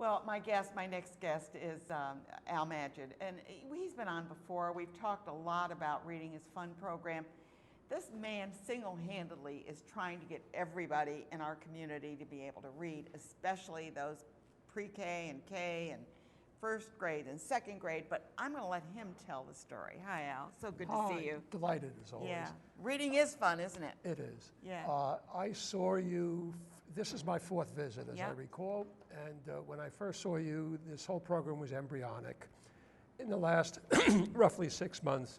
Well, my next guest is Al Magid, and he's been on before. We've talked a lot about Reading is Fun program. This man single-handedly is trying to get everybody in our community to be able to read, especially those pre-K and K and first grade and second grade, but I'm going to let him tell the story. Hi, Al. So good to see you. Delighted as always. Yeah. Reading is fun, isn't it? It is. Yeah. I saw you, this is my fourth visit, as I recall, and when I first saw you, this whole program was embryonic. In the last roughly 6 months,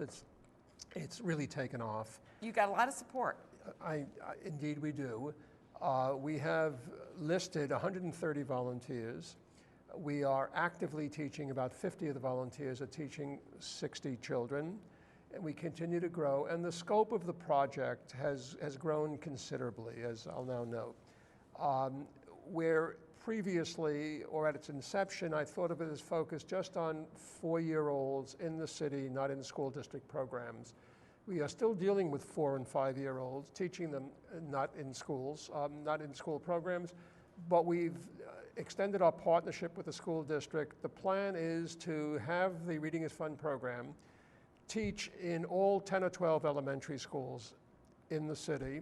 it's really taken off. You got a lot of support. Indeed we do. We have listed 130 volunteers. We are actively teaching, about 50 of the volunteers are teaching 60 children, and we continue to grow. And the scope of the project has grown considerably, as I'll now note. Where previously, or at its inception, I thought of it as focused just on 4-year-olds in the city, not in school district programs. We are still dealing with 4- and 5-year-olds, teaching them not in schools, not in school programs, but we've extended our partnership with the school district. The plan is to have the Reading is Fun program teach in all 10 or 12 elementary schools in the city,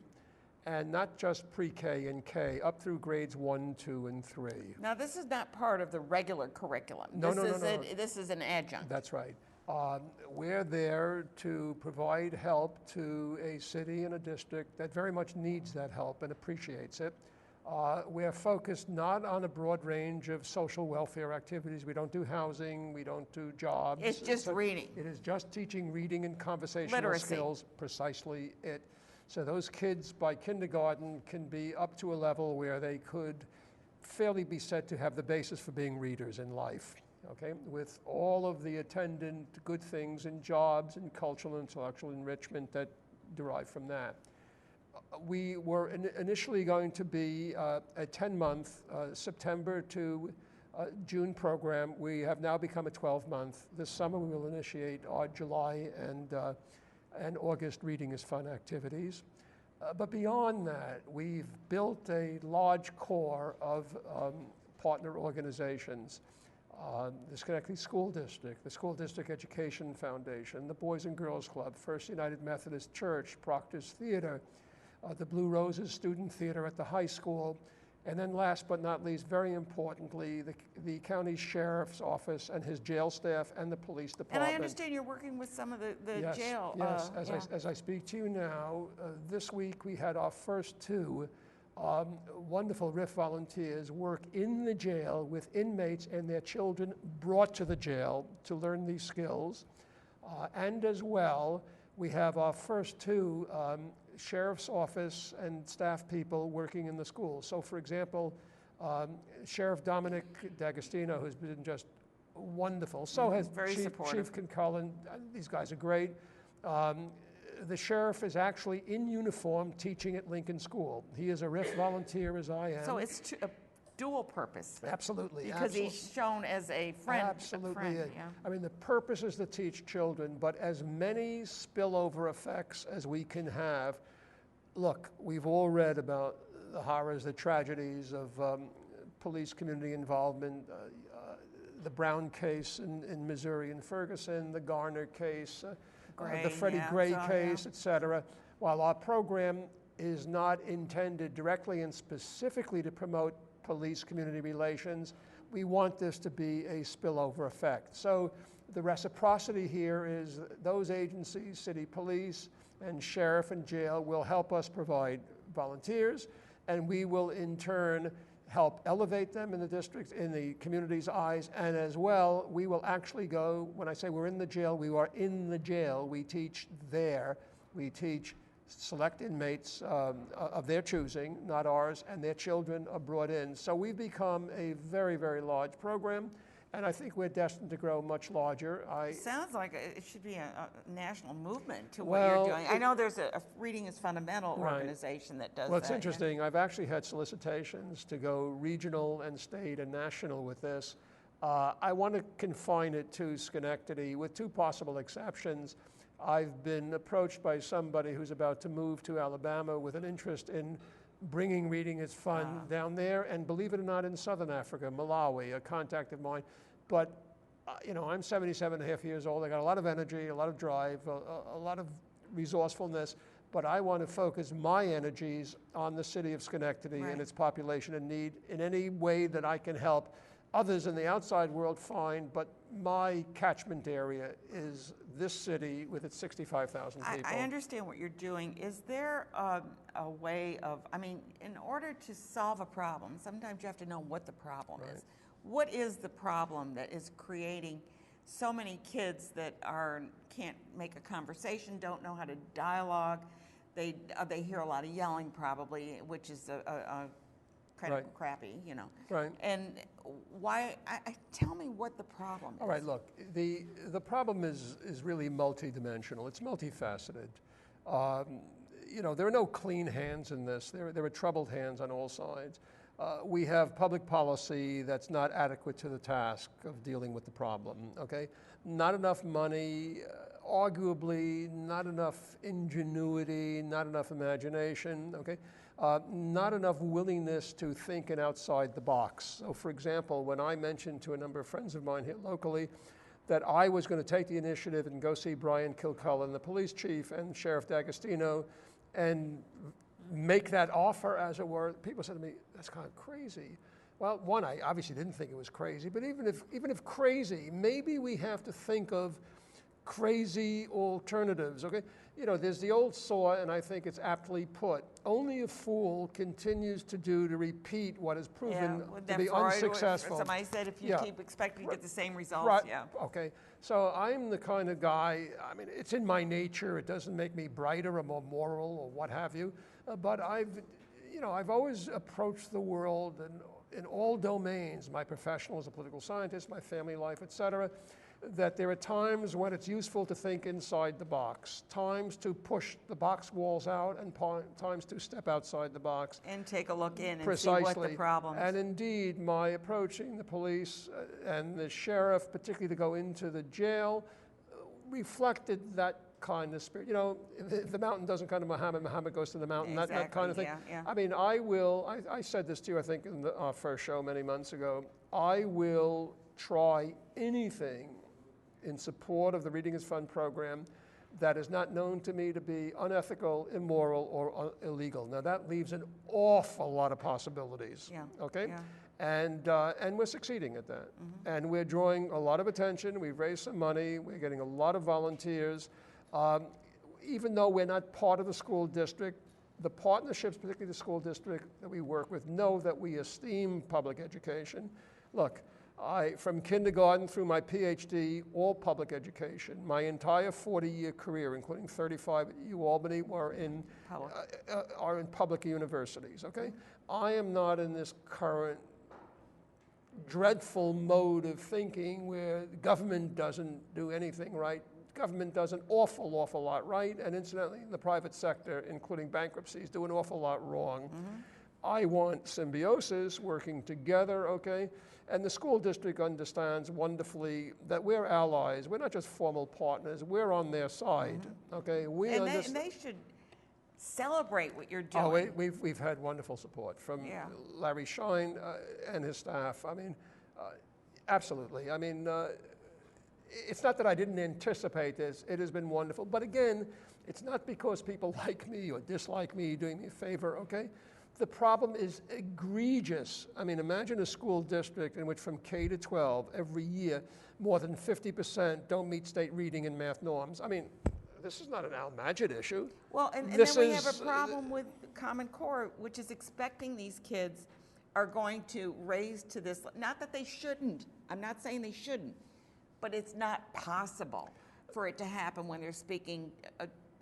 and not just pre-K and K, up through grades 1, 2, and 3. Now, this is not part of the regular curriculum. No. This is an adjunct. That's right. We're there to provide help to a city and a district that very much needs that help and appreciates it. We're focused not on a broad range of social welfare activities. We don't do housing, we don't do jobs. It's just reading. It is just teaching reading and conversational Literacy. skills, precisely it. So those kids by kindergarten can be up to a level where they could fairly be said to have the basis for being readers in life, okay? With all of the attendant good things and jobs and cultural and intellectual enrichment that derive from that. We were initially going to be a 10-month, September to June program. We have now become a 12-month. This summer we will initiate our July and August Reading is Fun activities. But beyond that, we've built a large core of partner organizations. The Schenectady School District, the School District Education Foundation, the Boys and Girls Club, First United Methodist Church, Proctor's Theater, the Blue Roses Student Theater at the high school, and then last but not least, very importantly, the county sheriff's office and his jail staff and the police department. And I understand you're working with some of the yes, jail. Yes, as I speak to you now, this week we had our first 2 wonderful RIF volunteers work in the jail with inmates and their children brought to the jail to learn these skills. And as well, we have our first 2 sheriff's office and staff people working in the schools. So for example, Sheriff Dominic D'Agostino, who's been just wonderful. So has Chief Concullen. These guys are great. The sheriff is actually in uniform teaching at Lincoln School. He is a RIF volunteer as I am. So it's a dual purpose. Absolutely. Because he's shown as a friend. Absolutely. Yeah. I mean, the purpose is to teach children, but as many spillover effects as we can have. Look, we've all read about the horrors, the tragedies of police community involvement, the Brown case in Missouri and Ferguson, the Garner case, the Freddie Gray case, etc. While our program is not intended directly and specifically to promote police community relations, we want this to be a spillover effect. So the reciprocity here is those agencies, city police and sheriff and jail, will help us provide volunteers, and we will in turn help elevate them in the district, in the community's eyes, and as well, we will actually go, when I say we're in the jail, we are in the jail. We teach there. We teach select inmates of their choosing, not ours, and their children are brought in. So we've become a very, very large program, and I think we're destined to grow much larger. Sounds like it should be a national movement to what you're doing. I know there's a Reading is Fundamental organization that does that. Well, it's interesting. I've actually had solicitations to go regional and state and national with this. I want to confine it to Schenectady with 2 possible exceptions. I've been approached by somebody who's about to move to Alabama with an interest in bringing Reading is Fun down there, and believe it or not, in Southern Africa, Malawi, a contact of mine. But, you know, I'm 77 and a half years old. I got a lot of energy, a lot of drive, a lot of resourcefulness, but I want to focus my energies on the city of Schenectady and its population in need in any way that I can help. Others in the outside world, fine, but my catchment area is this city with its 65,000 people. I understand what you're doing. Is there a way of, I mean, in order to solve a problem, sometimes you have to know what the problem is. What is the problem that is creating so many kids that can't make a conversation, don't know how to dialogue? They hear a lot of yelling probably, which is kind of crappy, you know. Right. And why? Tell me what the problem is. All right. Look, the problem is really multidimensional. It's multifaceted. You know, there are no clean hands in this. There are troubled hands on all sides. We have public policy that's not adequate to the task of dealing with the problem. Okay, not enough money. Arguably, not enough ingenuity, not enough imagination. Okay. Not enough willingness to think outside the box. So, for example, when I mentioned to a number of friends of mine here locally that I was going to take the initiative and go see Brian Kilcullen, the police chief, and Sheriff D'Agostino, and make that offer, as it were, people said to me, "That's kind of crazy." Well, one, I obviously didn't think it was crazy, but even if crazy, maybe we have to think of crazy alternatives, okay? You know, there's the old saw, and I think it's aptly put. Only a fool continues to repeat what is proven to be unsuccessful. Somebody said if you keep expecting to get the same results, Okay, so I'm the kind of guy, I mean, it's in my nature. It doesn't make me brighter or more moral or what have you, but I've always approached the world in all domains, my professional as a political scientist, my family life, et cetera, that there are times when it's useful to think inside the box, times to push the box walls out, and times to step outside the box. And take a look in and see what the problem is. And indeed, my approaching the police and the sheriff, particularly to go into the jail, reflected that kind of spirit. You know, if the mountain doesn't come to Muhammad, Muhammad goes to the mountain, that kind of thing. I mean, I said this to you, I think, in our first show many months ago. I will try anything in support of the Reading is Fun program that is not known to me to be unethical, immoral, or illegal. Now that leaves an awful lot of possibilities. Okay, and we're succeeding at that, and we're drawing a lot of attention. We've raised some money. We're getting a lot of volunteers. Even though we're not part of the school district, the partnerships, particularly the school district that we work with, know that we esteem public education. Look, from kindergarten through my PhD, all public education. My entire 40-year career, including 35 at UAlbany, are in public universities, okay? I am not in this current dreadful mode of thinking where government doesn't do anything right. Government does an awful lot right, and incidentally, the private sector, including bankruptcies, do an awful lot wrong. I want symbiosis, working together, okay? And the school district understands wonderfully that we're allies. We're not just formal partners. We're on their side, okay? And they should celebrate what you're doing. Oh, we've had wonderful support from Larry Shine and his staff. I mean, absolutely. I mean, it's not that I didn't anticipate this. It has been wonderful. But again, it's not because people like me or dislike me doing me a favor, okay? The problem is egregious. I mean, imagine a school district in which from K to 12, every year, more than 50% don't meet state reading and math norms. I mean, this is not an Al Magid issue. Well, and then we have a problem with Common Core, which is expecting these kids are going to raise to this, not that they shouldn't, I'm not saying they shouldn't, but it's not possible for it to happen when they're speaking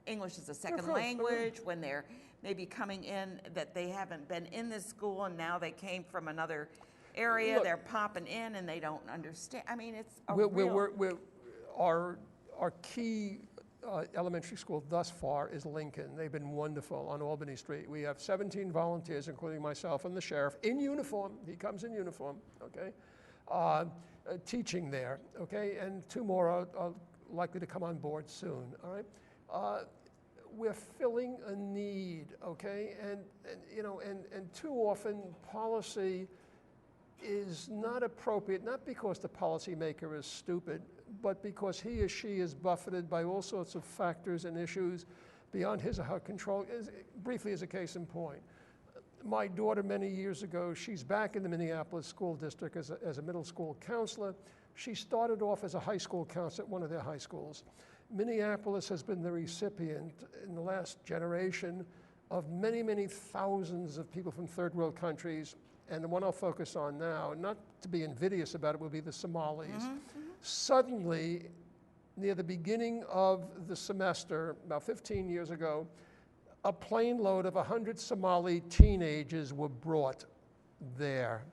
English as a second language, when they're maybe coming in that they haven't been in this school and now they came from another area. Look, they're popping in and they don't understand. I mean, it's our key elementary school thus far is Lincoln. They've been wonderful on Albany Street. We have 17 volunteers, including myself and the sheriff, in uniform. He comes in uniform, okay, teaching there, okay, and 2 more are likely to come on board soon, all right? we're filling a need, okay? And too often policy is not appropriate, not because the policymaker is stupid, but because he or she is buffeted by all sorts of factors and issues beyond his or her control. Briefly, as a case in point, my daughter many years ago, she's back in the Minneapolis school district as a middle school counselor. She started off as a high school counselor at one of their high schools. Minneapolis has been the recipient in the last generation of many, many thousands of people from third world countries. And the one I'll focus on now, not to be invidious about it, will be the Somalis. Suddenly, near the beginning of the semester, about 15 years ago, a plane load of 100 Somali teenagers were brought there,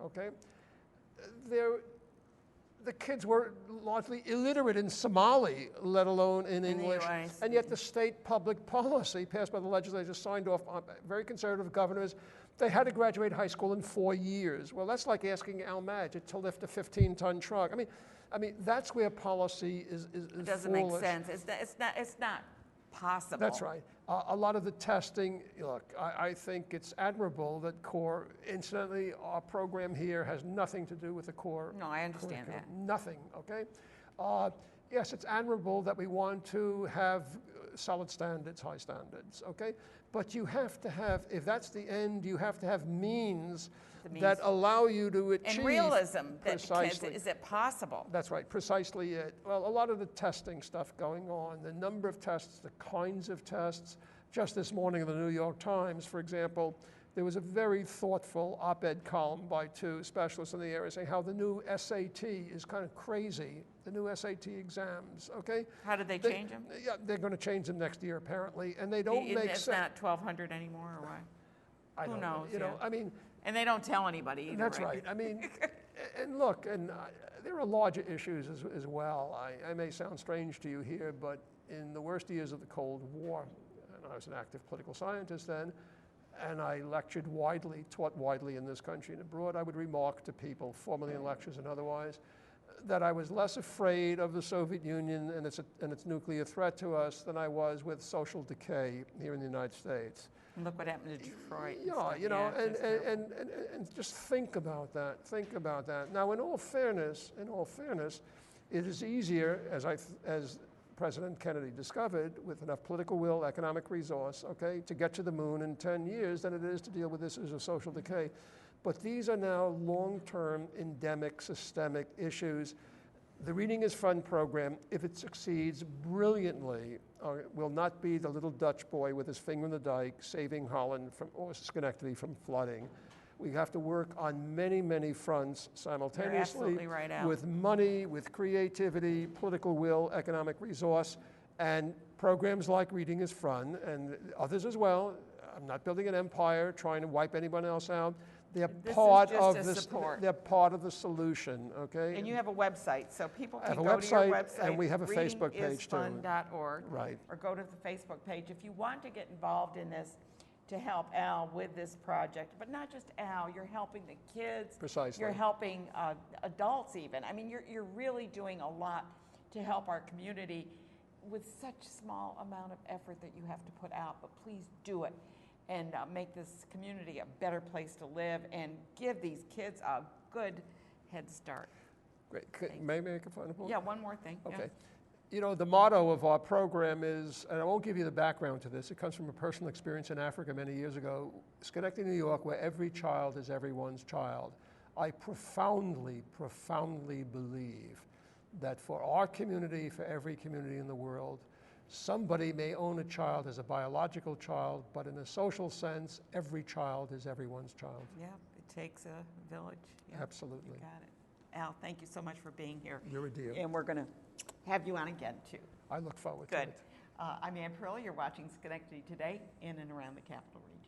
okay? The kids were largely illiterate in Somali, let alone in English. And yet the state public policy passed by the legislature, signed off on very conservative governors, they had to graduate high school in 4 years. Well, that's like asking Al Magid to lift a 15-ton truck. I mean, that's where policy is It doesn't foolish. make sense. It's not possible. That's right. A lot of the testing, look, I think it's admirable that core, incidentally, our program here has nothing to do with the core. No, I understand that. Nothing, okay? Yes, it's admirable that we want to have solid standards, high standards, okay? But you have to have, if that's the end, you have to have means that allow you to achieve. And realism, precisely. is it possible? That's right, precisely it. Well, a lot of the testing stuff going on, the number of tests, the kinds of tests. Just this morning in the New York Times, for example, there was a very thoughtful op-ed column by two specialists in the area saying how the new SAT is kind of crazy, the new SAT exams, okay? How did they change them? Yeah, they're going to change them next year, apparently, and they don't make sense. It's not 1,200 anymore, or what? I don't know. You know, I mean... And they don't tell anybody either, That's right. I mean, and look, and there are larger issues as well. I may sound strange to you here, but in the worst years of the Cold War, and I was an active political scientist then, and I lectured widely, taught widely in this country and abroad, I would remark to people, formally in lectures and otherwise, that I was less afraid of the Soviet Union and its nuclear threat to us than I was with social decay here in the United States. And look what happened to Detroit. Yeah, you know, and just think about that. Think about that. Now, in all fairness, it is easier, as President Kennedy discovered, with enough political will, economic resource, okay, to get to the moon in 10 years than it is to deal with issues of social decay. But these are now long-term, endemic, systemic issues. The Reading is Fun program, if it succeeds brilliantly, will not be the little Dutch boy with his finger in the dike saving Holland or Schenectady from flooding. We have to work on many, many fronts simultaneously. You're absolutely right, Al. With money, with creativity, political will, economic resource, and programs like Reading is Fun, and others as well. I'm not building an empire, trying to wipe anyone else out. They're part of the support. They're part of the solution, okay? And you have a website, so people can go to your website, and we have a Facebook page too. readingisfun.org, right? Or go to the Facebook page if you want to get involved in this to help Al with this project. But not just Al, you're helping the kids. Precisely. You're helping adults even. I mean, you're really doing a lot to help our community with such small amount of effort that you have to put out. But please do it. And make this community a better place to live and give these kids a good head start. Great. May I make a final point? Yeah, one more thing. Okay. Yeah. You know, the motto of our program is, and I won't give you the background to this, it comes from a personal experience in Africa many years ago, Schenectady, New York, where every child is everyone's child. I profoundly, profoundly believe that for our community, for every community in the world, somebody may own a child as a biological child, but in a social sense, every child is everyone's child. Yeah, it takes a village. Yeah, absolutely. You got it. Al, thank you so much for being here. You're a dear. And we're going to have you on again, too. I look forward to it. Good. I'm Ann Pearl. You're watching Schenectady Today in and around the Capital Region.